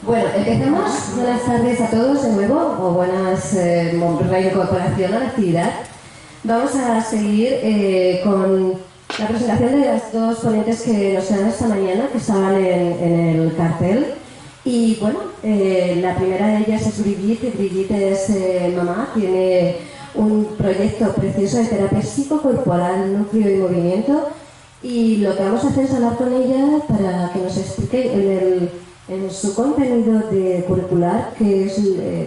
Bueno, empezamos. Buenas tardes a todos de nuevo, o buenas reincorporación a la actividad. Vamos a seguir con la presentación de las dos ponentes que nos quedan esta mañana, que estaban en el cartel. Y bueno, la primera de ellas es Brigitte. Brigitte es mamá, tiene un proyecto precioso de terapia psicocorporal, núcleo y movimiento. Y lo que vamos a hacer es hablar con ella para que nos explique en su contenido curricular qué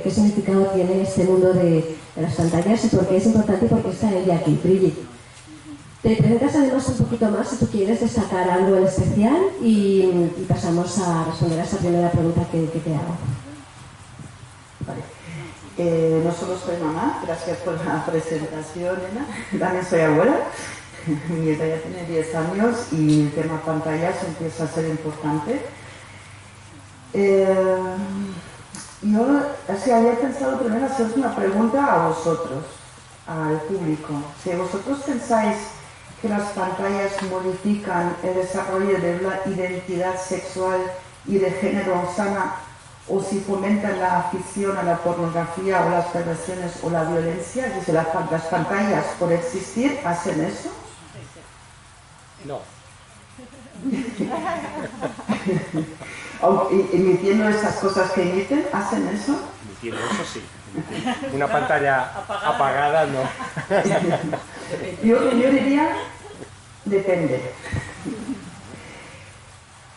significado tiene este mundo de las pantallas y por qué es importante y por qué está ella aquí. Brigitte, te presentas además un poquito más si tú quieres destacar algo en especial y pasamos a responder a esa primera pregunta que te hago. Vale. No solo soy mamá, gracias por la presentación, Elena. También soy abuela. Mi nieta ya tiene 10 años y el tema pantallas empieza a ser importante. Yo había pensado primero haceros una pregunta a vosotros, al público. Si vosotros pensáis que las pantallas modifican el desarrollo de una identidad sexual y de género sana, o si fomentan la afición a la pornografía o las perversiones o la violencia, es decir, las pantallas por existir hacen eso. No. Emitiendo esas cosas que emiten, ¿hacen eso? Emitiendo eso sí. Una pantalla apagada no. Yo diría, depende.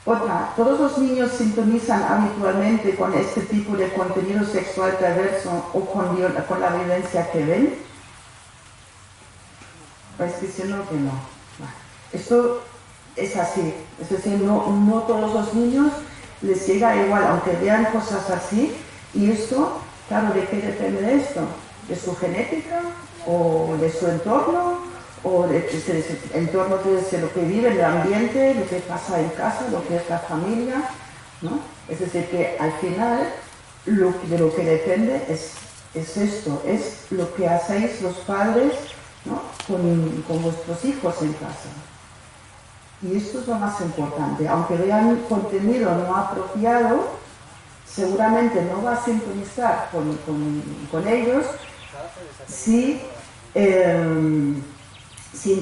Otra, ¿todos los niños sintonizan habitualmente con este tipo de contenido sexual perverso o con la violencia que ven? Vais diciendo que no. Esto es así, es decir, no todos los niños les llega igual, aunque vean cosas así, y esto, claro, ¿de qué depende esto? ¿De su genética? ¿O de su entorno? ¿O de entorno de lo que vive, el ambiente, lo que pasa en casa, lo que es la familia? ¿No? Es decir, que al final, de lo que depende es esto, es lo que hacéis los padres, ¿no? con vuestros hijos en casa. Y esto es lo más importante. Aunque vean contenido no apropiado, seguramente no va a sintonizar con ellos si en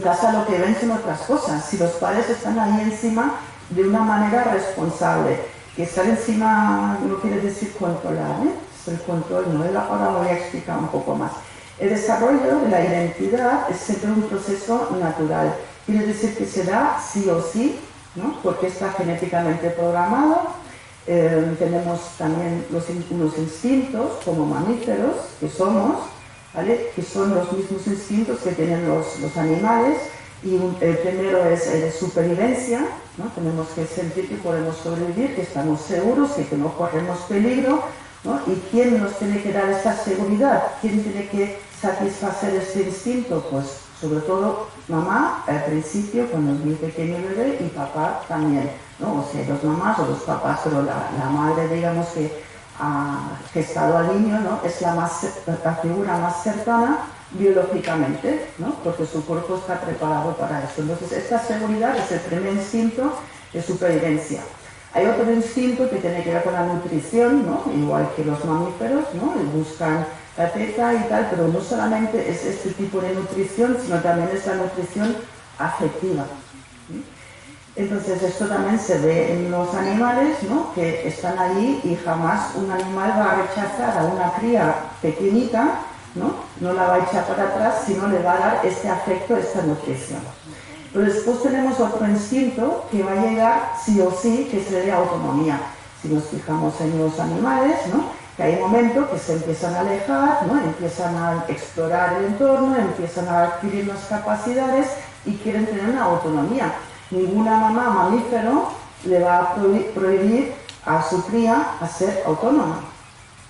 casa lo que ven son otras cosas. Si los padres están ahí encima de una manera responsable. Que estar encima no quiere decir controlar, es el control, ¿no? Ahora lo voy a explicar un poco más. El desarrollo de la identidad es siempre un proceso natural. Quiere decir que se da sí o sí, ¿no? Porque está genéticamente programado. Tenemos también unos instintos como mamíferos que somos, ¿vale? Que son los mismos instintos que tienen los animales. Y el primero es el de supervivencia, ¿no? Tenemos que sentir que podemos sobrevivir, que estamos seguros, que no corremos peligro, ¿no? ¿Y quién nos tiene que dar esta seguridad? ¿Quién tiene que satisfacer este instinto? Pues sobre todo mamá al principio cuando es muy pequeño el bebé y papá también, ¿no? O sea, los mamás o los papás, pero la madre, digamos, que ha gestado al niño, ¿no? Es la figura más cercana biológicamente, ¿no? Porque su cuerpo está preparado para eso. Entonces esta seguridad es el primer instinto de supervivencia. Hay otro instinto que tiene que ver con la nutrición, ¿no? Igual que los mamíferos, ¿no? Y buscan la teta y tal, pero no solamente es este tipo de nutrición, sino también es la nutrición afectiva. ¿Sí? Entonces esto también se ve en los animales, ¿no? Que están allí y jamás un animal va a rechazar a una cría pequeñita, no la va a echar para atrás, sino le va a dar este afecto, esta nutrición. Pero después tenemos otro instinto que va a llegar sí o sí, que es el de autonomía. Si nos fijamos en los animales, ¿no? Que hay momentos que se empiezan a alejar, ¿no? Empiezan a explorar el entorno, empiezan a adquirir unas capacidades y quieren tener una autonomía. Ninguna mamá mamífero le va a prohibir a su cría a ser autónoma,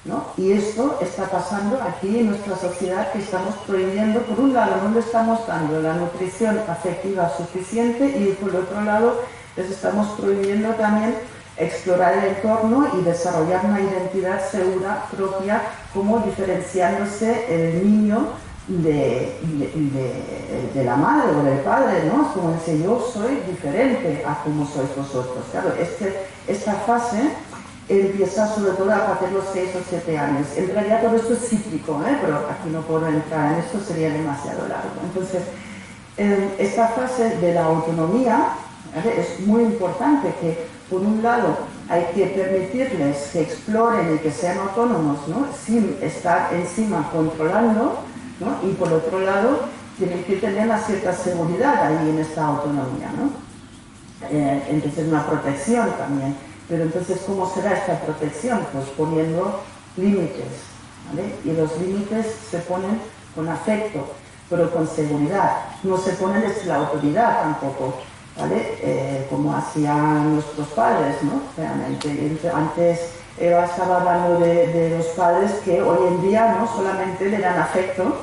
¿no? Y esto está pasando aquí en nuestra sociedad, que estamos prohibiendo, por un lado no le estamos dando la nutrición afectiva suficiente y por el otro lado les estamos prohibiendo también explorar el entorno y desarrollar una identidad segura propia, como diferenciándose el niño de la madre o del padre, ¿no? Es como decir, yo soy diferente a como sois vosotros. Claro, esta fase empieza sobre todo a partir de los 6 o 7 años. En realidad todo esto es cíclico, pero aquí no puedo entrar en esto, sería demasiado largo. Entonces, esta fase de la autonomía, ¿vale?, es muy importante, que por un lado hay que permitirles que exploren y que sean autónomos, ¿no?, sin estar encima controlando, ¿no?, y por otro lado tienen que tener una cierta seguridad ahí en esta autonomía, ¿no? Entonces una protección también. Pero entonces, ¿cómo será esta protección? Pues poniendo límites, ¿vale? Y los límites se ponen con afecto, pero con seguridad. No se ponen desde la autoridad tampoco, ¿vale? Como hacían nuestros padres, ¿no? Realmente. Antes Eva estaba hablando de los padres que hoy en día no solamente le dan afecto,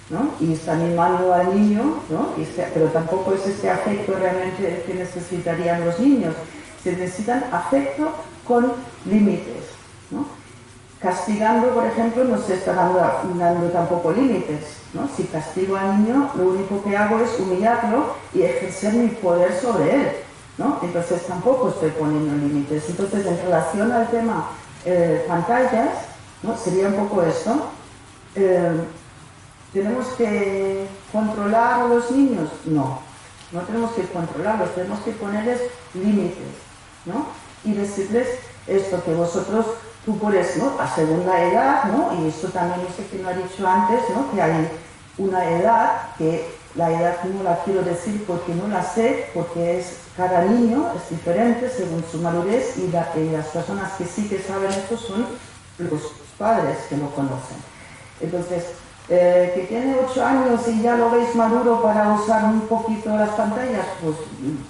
¿no?, y están mimando al niño, ¿no?, pero tampoco es este afecto realmente que necesitarían los niños. Se necesitan afecto con límites, ¿no? Castigando, por ejemplo, no se está dando tampoco límites, ¿no? Si castigo al niño, lo único que hago es humillarlo y ejercer mi poder sobre él, ¿no? Entonces tampoco estoy poniendo límites. Entonces, en relación al tema pantallas, ¿no?, sería un poco esto. ¿Tenemos que controlar a los niños? No, no tenemos que controlarlos, tenemos que ponerles límites, ¿no? Y decirles esto, que vosotros, tú puedes, ¿no?, a segunda edad, ¿no?, y esto también no sé quién lo ha dicho antes, ¿no?, que hay una edad, que la edad no la quiero decir porque no la sé, porque cada niño es diferente según su madurez, y las personas que sí que saben esto son los padres que lo conocen. Entonces, que tiene 8 años y ya lo veis maduro para usar un poquito las pantallas, pues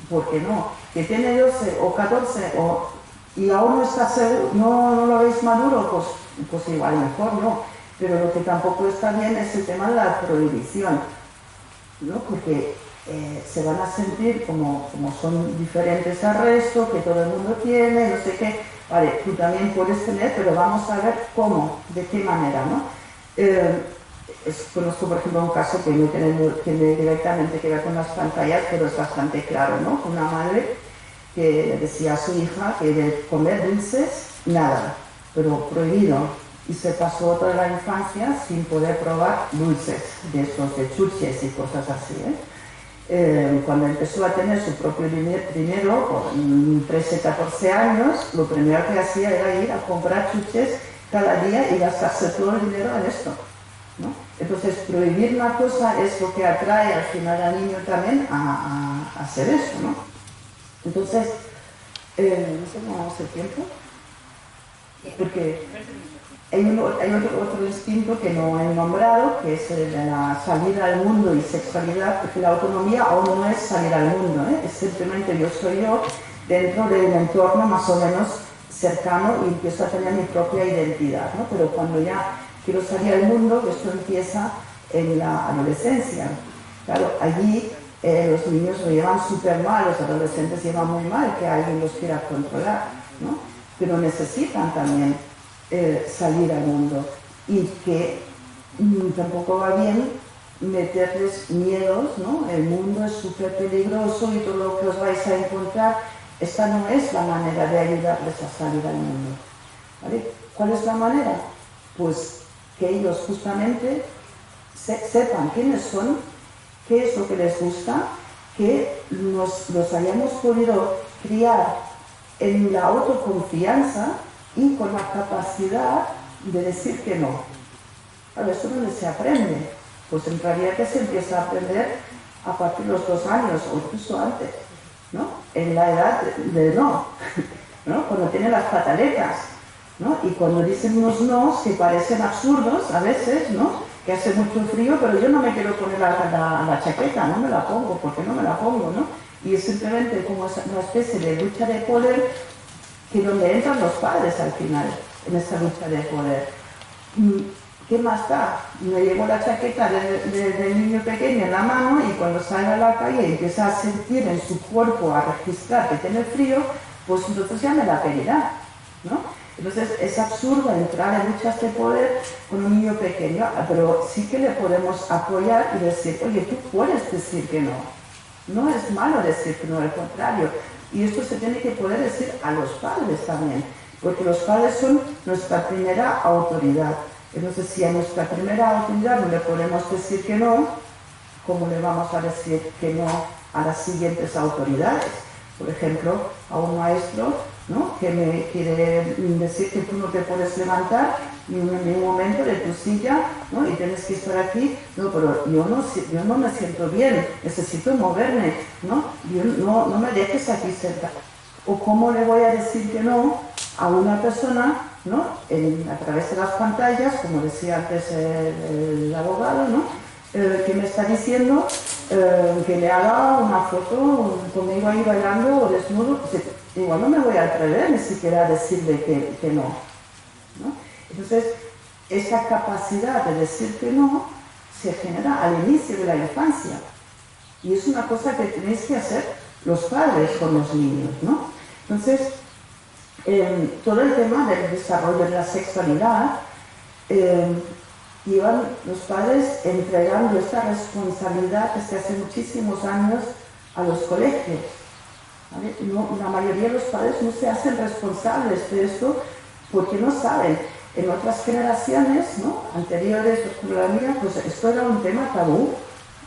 ¿por qué no? Que tiene 12 o 14 y aún no está seguro, no lo veis maduro, pues igual mejor no. Pero lo que tampoco está bien es el tema de la prohibición, ¿no? Porque se van a sentir como son diferentes al resto, que todo el mundo tiene, no sé qué. Vale, tú también puedes tener, pero vamos a ver cómo, de qué manera, ¿no? Conozco, por ejemplo, un caso que no tiene directamente que ver con las pantallas, pero es bastante claro, ¿no? Una madre que le decía a su hija que de comer dulces, nada, pero prohibido. Y se pasó toda la infancia sin poder probar dulces, de estos de chuches y cosas así, cuando empezó a tener su propio dinero, con 13, 14 años, lo primero que hacía era ir a comprar chuches cada día y gastarse todo el dinero en esto, ¿no? Entonces, prohibir una cosa es lo que atrae al final al niño también a hacer eso, ¿no? Entonces, no sé cómo vamos el tiempo, porque hay otro instinto que no he nombrado, que es el de la salida al mundo y sexualidad, porque la autonomía aún no es salir al mundo, es simplemente yo soy yo dentro del entorno más o menos cercano y empiezo a tener mi propia identidad, ¿no? Pero cuando ya quiero salir al mundo, esto empieza en la adolescencia. Claro, allí los niños lo llevan súper mal, los adolescentes llevan muy mal que alguien los quiera controlar, ¿no? Pero necesitan también salir al mundo, y que tampoco va bien meterles miedos, ¿no? El mundo es súper peligroso y todo lo que os vais a encontrar. Esta no es la manera de ayudarles a salir al mundo, ¿vale? ¿Cuál es la manera? Pues que ellos justamente sepan quiénes son, qué es lo que les gusta, que los hayamos podido criar en la autoconfianza y con la capacidad de decir que no. ¿Vale? ¿Esto dónde se aprende? Pues en realidad que se empieza a aprender a partir de los 2 años o incluso antes, ¿no? En la edad del no, ¿no? Cuando tienen las pataletas, ¿no? Y cuando dicen unos no que parecen absurdos a veces, ¿no? Que hace mucho frío, pero yo no me quiero poner la chaqueta, no me la pongo, ¿por qué no me la pongo, no? Y es simplemente como una especie de lucha de poder, que donde entran los padres al final, en esta lucha de poder. ¿Qué más da? Me llevo la chaqueta del niño pequeño en la mano, y cuando sale a la calle y empieza a sentir en su cuerpo, a registrar que tiene frío, pues entonces ya me la pedirá, ¿no? Entonces es absurdo entrar en luchas de poder con un niño pequeño, pero sí que le podemos apoyar y decir, oye, tú puedes decir que no. No es malo decir que no, al contrario. Y esto se tiene que poder decir a los padres también, porque los padres son nuestra primera autoridad. Entonces, si a nuestra primera autoridad no le podemos decir que no, ¿cómo le vamos a decir que no a las siguientes autoridades? Por ejemplo, a un maestro, ¿no?, que me quiere decir que tú no te puedes levantar ni en un momento de tu silla, ¿no?, y tienes que estar aquí. No, pero yo no me siento bien, necesito moverme, ¿no? No me dejes aquí sentada. ¿O cómo le voy a decir que no a una persona, ¿no?, a través de las pantallas, como decía antes el abogado, ¿no?, que me está diciendo que le haga una foto conmigo ahí bailando o desnudo? Igual no me voy a atrever ni siquiera a decirle que no, ¿no? Entonces, esa capacidad de decir que no se genera al inicio de la infancia. Y es una cosa que tenéis que hacer los padres con los niños, ¿no? Entonces, todo el tema del desarrollo de la sexualidad, llevan los padres entregando esta responsabilidad desde hace muchísimos años a los colegios, ¿vale? La mayoría de los padres no se hacen responsables de esto porque no saben. En otras generaciones, ¿no?, anteriores, como la mía, pues esto era un tema tabú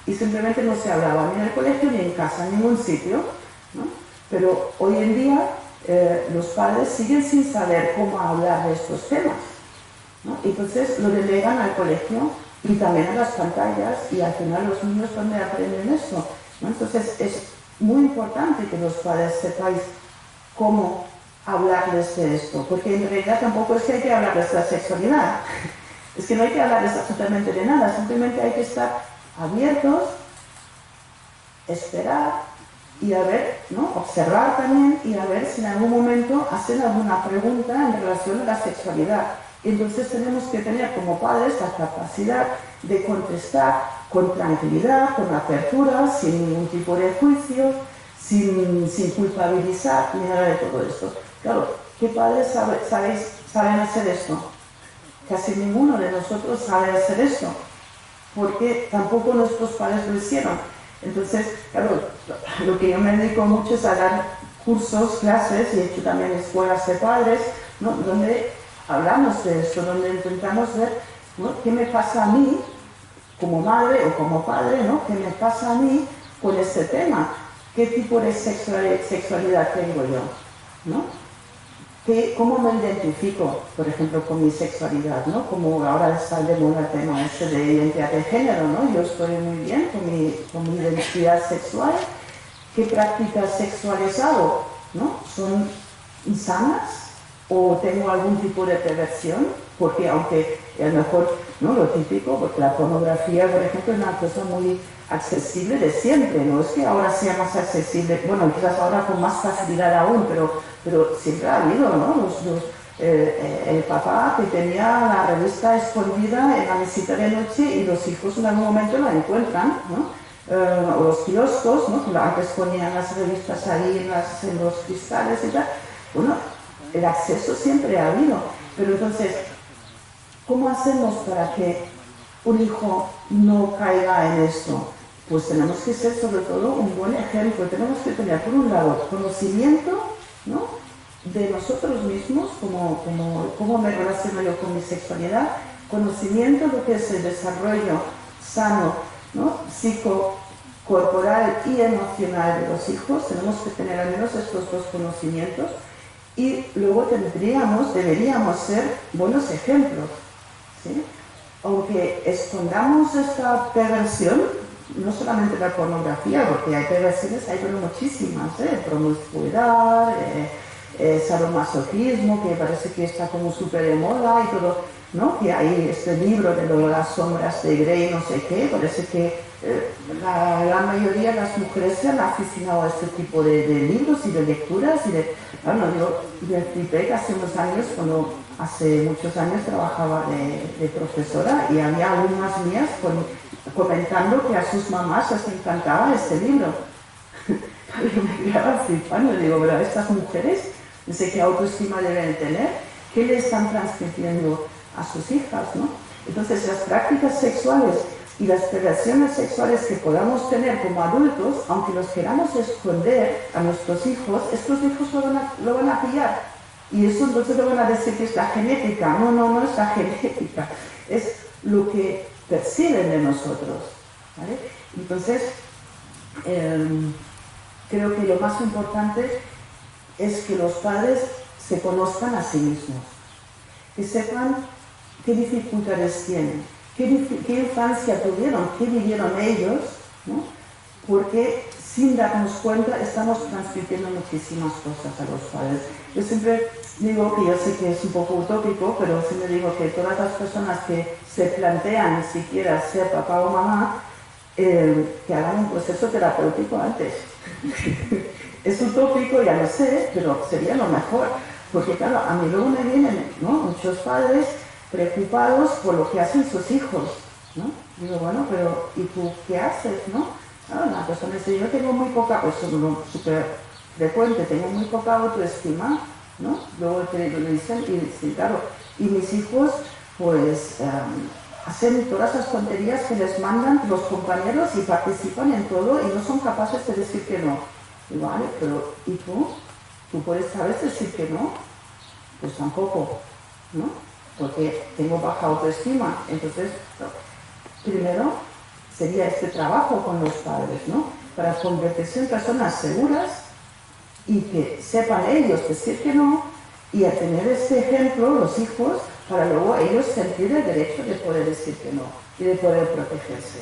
y simplemente no se hablaba ni en el colegio, ni en casa, en ningún sitio, ¿no? Pero hoy en día los padres siguen sin saber cómo hablar de estos temas, ¿no? Entonces lo delegan al colegio y también a las pantallas, y al final los niños ¿dónde aprenden eso?, ¿no? Entonces es muy importante que los padres sepáis cómo hablarles de esto, porque en realidad tampoco es que hay que hablarles de la sexualidad, es que no hay que hablarles absolutamente de nada, simplemente hay que estar abiertos, esperar y a ver, ¿no?, observar también y a ver si en algún momento hacen alguna pregunta en relación a la sexualidad. Entonces tenemos que tener como padres la capacidad de contestar con tranquilidad, con apertura, sin ningún tipo de juicio, sin culpabilizar ni nada de todo esto. Claro, ¿qué padres saben hacer esto? Casi ninguno de nosotros sabe hacer esto, porque tampoco nuestros padres lo hicieron. Entonces, claro, lo que yo me dedico mucho es a dar cursos, clases, y he hecho también escuelas de padres, ¿no?, donde hablamos de esto, donde intentamos ver, ¿no?, qué me pasa a mí como madre o como padre, ¿no?, qué me pasa a mí con este tema, qué tipo de sexualidad tengo yo, ¿no? ¿Cómo me identifico, por ejemplo, con mi sexualidad, ¿no? Como ahora está de moda el tema este de identidad de género, ¿no? Yo estoy muy bien con mi identidad sexual. ¿Qué prácticas sexuales hago, ¿no? ¿Son sanas o tengo algún tipo de perversión? Porque aunque a lo mejor, ¿no?, lo típico, porque la pornografía, por ejemplo, es una cosa muy accesible de siempre, no es que ahora sea más accesible, bueno, quizás ahora con más facilidad aún, pero siempre ha habido, ¿no?, el papá que tenía la revista escondida en la mesita de noche y los hijos en algún momento la encuentran, ¿no? O los kioscos, ¿no?, que antes ponían las revistas ahí en los cristales y tal. Bueno, el acceso siempre ha habido, pero entonces, ¿cómo hacemos para que un hijo no caiga en esto? Pues tenemos que ser sobre todo un buen ejemplo, tenemos que tener por un lado conocimiento, ¿no?, de nosotros mismos, cómo me relaciono yo con mi sexualidad, conocimiento de lo que es el desarrollo sano, ¿no?, psicocorporal y emocional de los hijos. Tenemos que tener al menos estos dos conocimientos y luego deberíamos ser buenos ejemplos, ¿sí? Aunque escondamos esta perversión, no solamente la pornografía, porque hay perversiones, hay muchísimas, promiscuidad, sadomasoquismo, que parece que está como súper de moda y todo, ¿no? Que hay este libro de las sombras de Grey, no sé qué, parece que la mayoría de las mujeres se han aficionado a este tipo de libros y de lecturas y bueno, yo me flipé que hace unos años, cuando hace muchos años trabajaba de profesora y había alumnas mías comentando que a sus mamás les encantaba este libro. Yo me quedaba flipando y digo, pero estas mujeres, no sé qué autoestima deben tener, ¿qué le están transmitiendo a sus hijas, ¿no? Entonces las prácticas sexuales y las perversiones sexuales que podamos tener como adultos, aunque los queramos esconder a nuestros hijos, estos hijos lo van a pillar. Y eso entonces le van a decir que es la genética. No, no, no es la genética, es lo que perciben de nosotros, ¿vale? Entonces, creo que lo más importante es que los padres se conozcan a sí mismos, que sepan qué dificultades tienen, qué infancia tuvieron, qué vivieron ellos, ¿no? Porque sin darnos cuenta estamos transmitiendo muchísimas cosas a los padres. Yo siempre digo que yo sé que es un poco utópico, pero siempre digo que todas las personas que se plantean ni siquiera ser papá o mamá, que hagan un proceso terapéutico antes. Es utópico, ya lo sé, pero sería lo mejor, porque claro, a mí luego me vienen, ¿no?, muchos padres preocupados por lo que hacen sus hijos, ¿no? Digo, bueno, pero ¿y tú qué haces, no? Claro, la persona dice, yo tengo muy poca, pues es súper frecuente, tengo muy poca autoestima, ¿no? Luego te lo dicen, y sí, claro, y mis hijos, pues, hacen todas las tonterías que les mandan los compañeros y participan en todo y no son capaces de decir que no. Y vale, pero ¿y tú? ¿Tú puedes saber decir que no? Pues tampoco, ¿no? Porque tengo baja autoestima. Entonces, primero sería este trabajo con los padres, ¿no? Para convertirse en personas seguras y que sepan ellos decir que no, y a tener este ejemplo, los hijos, para luego ellos sentir el derecho de poder decir que no y de poder protegerse.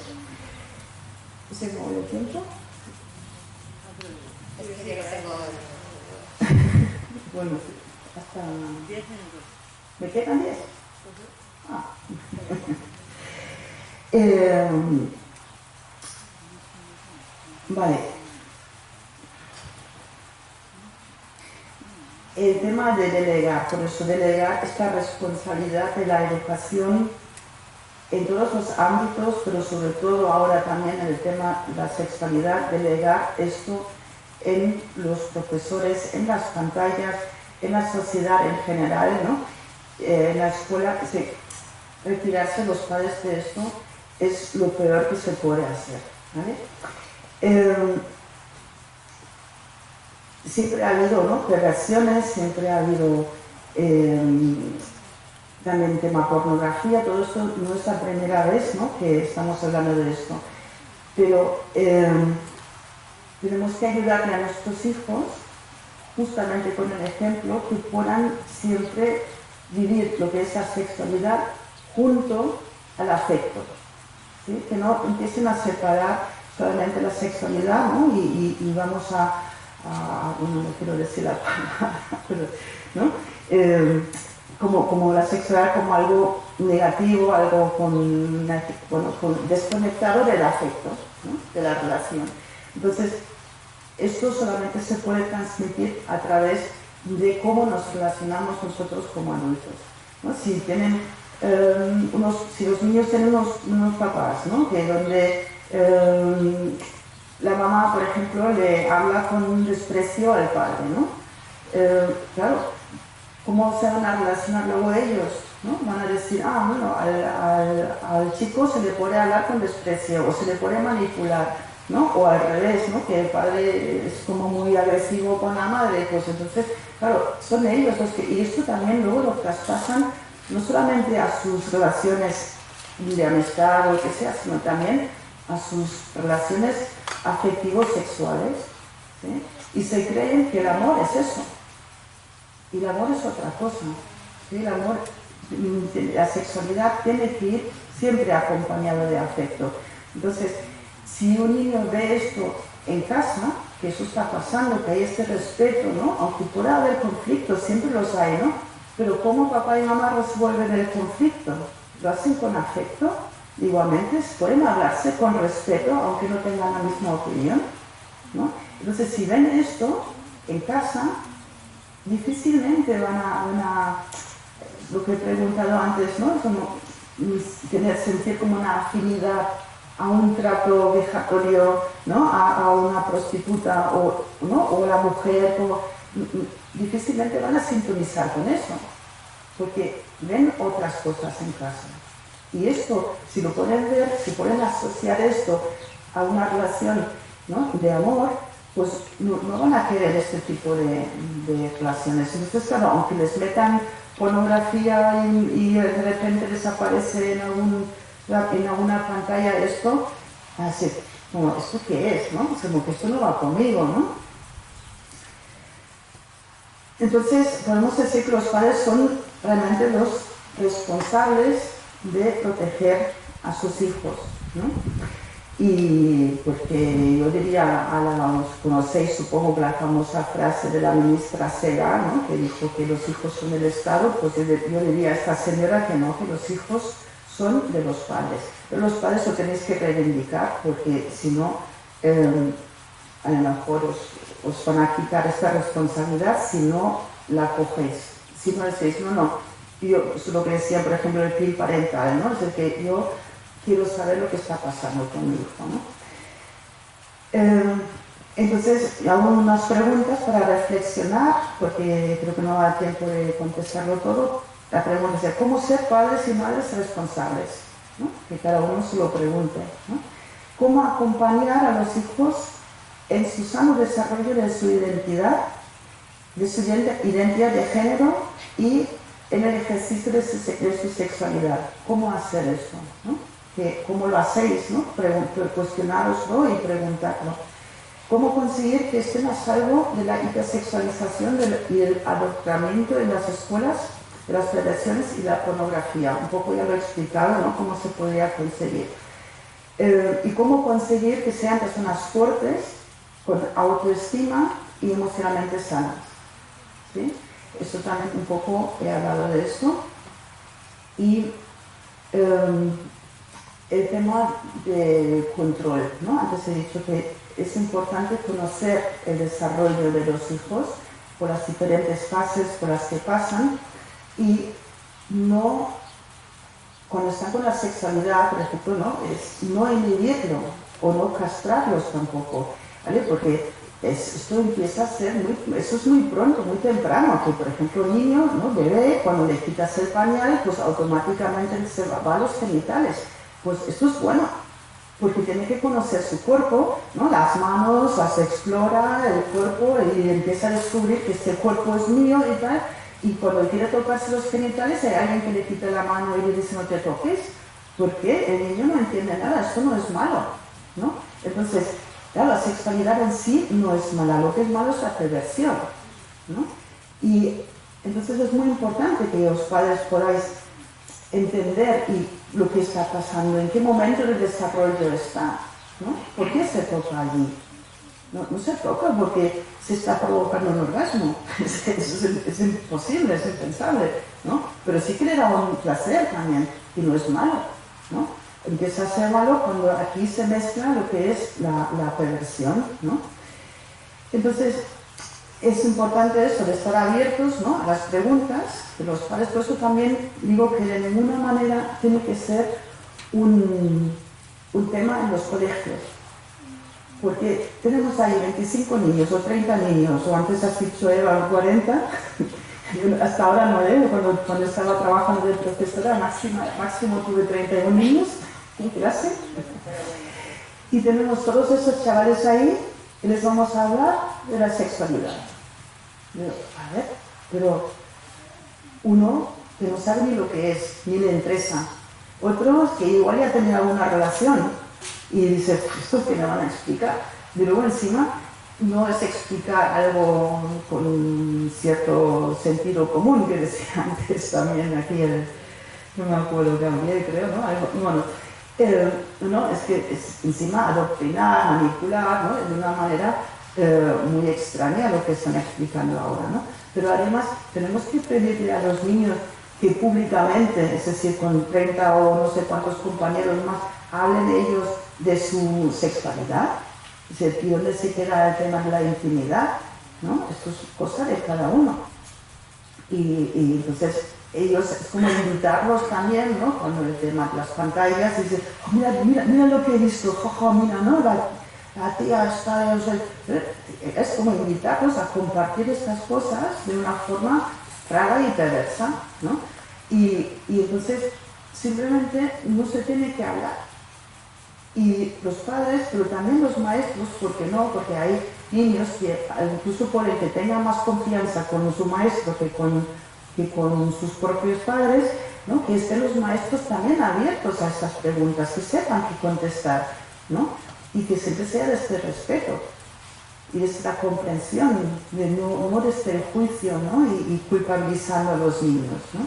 ¿Se me vuelve el tiempo? Bueno, hasta 10 minutos. ¿Me quedan 10? Ah. Vale. El tema de delegar, por eso delegar esta responsabilidad de la educación en todos los ámbitos, pero sobre todo ahora también en el tema de la sexualidad, delegar esto en los profesores, en las pantallas, en la sociedad en general, ¿no? En la escuela, retirarse los padres de esto es lo peor que se puede hacer, ¿vale? Siempre ha habido, ¿no?, perversiones, siempre ha habido también tema pornografía, todo esto no es la primera vez, ¿no?, que estamos hablando de esto, pero tenemos que ayudarle a nuestros hijos justamente con el ejemplo, que puedan siempre vivir lo que es la sexualidad junto al afecto, ¿sí? Que no empiecen a separar solamente la sexualidad, ¿no?, y vamos bueno, no quiero decir la palabra, pero, ¿no?, como la sexualidad como algo negativo, algo desconectado del afecto, ¿no?, de la relación. Entonces, esto solamente se puede transmitir a través de cómo nos relacionamos nosotros como adultos, ¿no? Si tienen si los niños tienen unos papás, ¿no?, que donde la mamá, por ejemplo, le habla con un desprecio al padre, ¿no? Claro, ¿cómo se van a relacionar luego ellos, ¿no? Van a decir, bueno, al chico se le puede hablar con desprecio o se le puede manipular, ¿no? O al revés, ¿no?, que el padre es como muy agresivo con la madre, pues entonces, claro, son ellos los que, y esto también luego lo traspasan no solamente a sus relaciones de amistad o lo que sea, sino también a sus relaciones afectivos sexuales, ¿sí? Y se creen que el amor es eso, y el amor es otra cosa, ¿sí? El amor, la sexualidad tiene que ir siempre acompañado de afecto. Entonces, si un niño ve esto en casa, que eso está pasando, que hay este respeto, ¿no?, aunque pueda haber conflictos, siempre los hay, ¿no?, pero ¿cómo papá y mamá resuelven el conflicto? ¿Lo hacen con afecto? Igualmente, pueden hablarse con respeto, aunque no tengan la misma opinión, ¿no? Entonces, si ven esto en casa, difícilmente van a lo que he preguntado antes, ¿no?, como sentir como una afinidad a un trato vejatorio, ¿no?, a una prostituta ¿no?, o la mujer, difícilmente van a sintonizar con eso, porque ven otras cosas en casa. Y esto, si lo pueden ver, si pueden asociar esto a una relación, ¿no?, de amor, pues no van a querer este tipo de relaciones. Entonces, claro, aunque les metan pornografía y de repente les aparece en alguna pantalla esto, así, como, ¿esto qué es? ¿No? Como que esto no va conmigo, ¿no? Entonces, podemos decir que los padres son realmente los responsables de proteger a sus hijos, ¿no? Y porque yo diría, os conocéis supongo que la famosa frase de la ministra Cela, ¿no? Que dijo que los hijos son del Estado, pues yo diría a esta señora que no, que los hijos son de los padres. Pero los padres lo tenéis que reivindicar porque si no, a lo mejor os van a quitar esta responsabilidad si no la cogéis. Si no decís, no, yo, eso es lo que decía, por ejemplo, el PIL parental, ¿no? Es el que yo quiero saber lo que está pasando con mi hijo, ¿no? Entonces, hago unas preguntas para reflexionar, porque creo que no va a dar tiempo de contestarlo todo. La pregunta es, ¿cómo ser padres y madres responsables? ¿No? Que cada uno se lo pregunte, ¿no? ¿Cómo acompañar a los hijos en su sano desarrollo de su identidad de género y en el ejercicio de su sexualidad? ¿Cómo hacer esto? ¿No? ¿Cómo lo hacéis? ¿No? Cuestionároslo y preguntarlo. ¿Cómo conseguir que estén a salvo de la hipersexualización y el adoctrinamiento en las escuelas, de las federaciones y la pornografía? Un poco ya lo he explicado, ¿no? Cómo se podría conseguir. Y cómo conseguir que sean personas fuertes, con autoestima y emocionalmente sanas. ¿Sí? Esto también un poco he hablado de esto. Y el tema del control, ¿no? Antes he dicho que es importante conocer el desarrollo de los hijos por las diferentes fases por las que pasan y no, cuando están con la sexualidad, por ejemplo, no inhibirlo o no castrarlos tampoco, ¿vale? Porque esto empieza a ser eso es muy pronto, muy temprano, que por ejemplo el niño, ¿no? Bebé, cuando le quitas el pañal, pues automáticamente se va a los genitales. Pues esto es bueno, porque tiene que conocer su cuerpo, ¿no? Las manos, las explora, el cuerpo, y empieza a descubrir que este cuerpo es mío y tal, y cuando quiere tocarse los genitales hay alguien que le quita la mano y le dice no te toques, porque el niño no entiende nada, esto no es malo, ¿no? Entonces, claro, la sexualidad en sí no es mala, lo que es malo es la perversión, ¿no? Y entonces es muy importante que los padres podáis entender lo que está pasando, en qué momento del desarrollo está, ¿no? ¿Por qué se toca allí? No se toca porque se está provocando un orgasmo, es imposible, es impensable, ¿no? Pero sí que le da un placer también, y no es malo, ¿no? Empieza a ser malo cuando aquí se mezcla lo que es la perversión, ¿no? Entonces, es importante esto de estar abiertos, ¿no? A las preguntas de los padres. Por eso también digo que de ninguna manera tiene que ser un tema en los colegios, porque tenemos ahí 25 niños o 30 niños, o antes has dicho Eva 40, hasta ahora no, cuando estaba trabajando de profesora máximo tuve 31 niños en clase, y tenemos todos esos chavales ahí y les vamos a hablar de la sexualidad. A ver, pero uno que no sabe ni lo que es, ni le interesa. Otros que igual ya tenían alguna relación y dice, ¿esto que me van a explicar? Y luego encima no es explicar algo con un cierto sentido común, que decía antes también aquí, no me acuerdo, Gabriel, creo, ¿no? Bueno, no, es que es encima adoctrinar, manipular, ¿no? De una manera muy extraña a lo que están explicando ahora, ¿no? Pero además tenemos que pedirle a los niños que públicamente, es decir, con 30 o no sé cuántos compañeros más, hablen ellos de su sexualidad. Es decir, ¿y dónde se queda el tema de la intimidad? ¿No? Esto es cosa de cada uno. Y entonces ellos, es como invitarlos también, ¿no? Cuando el tema de las pantallas, dicen, oh, mira lo que he visto, jojo, mira, ¿no? La tía está, o sea, es como invitarlos a compartir estas cosas de una forma rara y perversa, ¿no? Y entonces simplemente no se tiene que hablar. Y los padres, pero también los maestros, ¿por qué no? Porque hay niños que incluso pueden que tengan más confianza con su maestro que con sus propios padres, ¿no? Que estén los maestros también abiertos a esas preguntas, que sepan qué contestar, ¿no? Y que siempre sea desde el respeto y desde la comprensión, no desde el juicio, ¿no? Y culpabilizando a los niños, ¿no?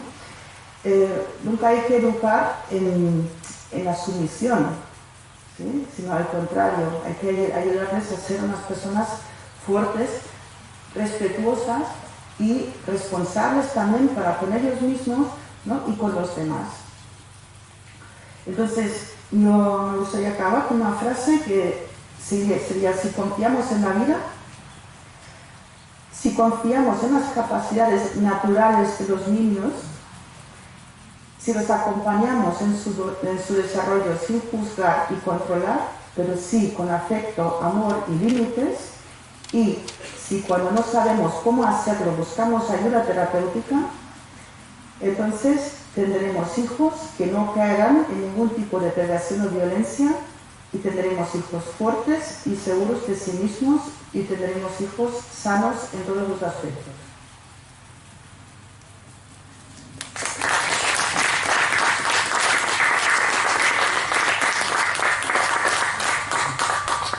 Nunca hay que educar en la sumisión, ¿sí? Sino al contrario, hay que ayudarles a ser unas personas fuertes, respetuosas y responsables también para con ellos mismos, ¿no? Y con los demás. Entonces, yo me gustaría acabar con una frase que sería: si confiamos en la vida, si confiamos en las capacidades naturales de los niños, si los acompañamos en su desarrollo sin juzgar y controlar, pero sí con afecto, amor y límites, y si cuando no sabemos cómo hacerlo buscamos ayuda terapéutica, entonces tendremos hijos que no caerán en ningún tipo de perversión o violencia, y tendremos hijos fuertes y seguros de sí mismos, y tendremos hijos sanos en todos los aspectos.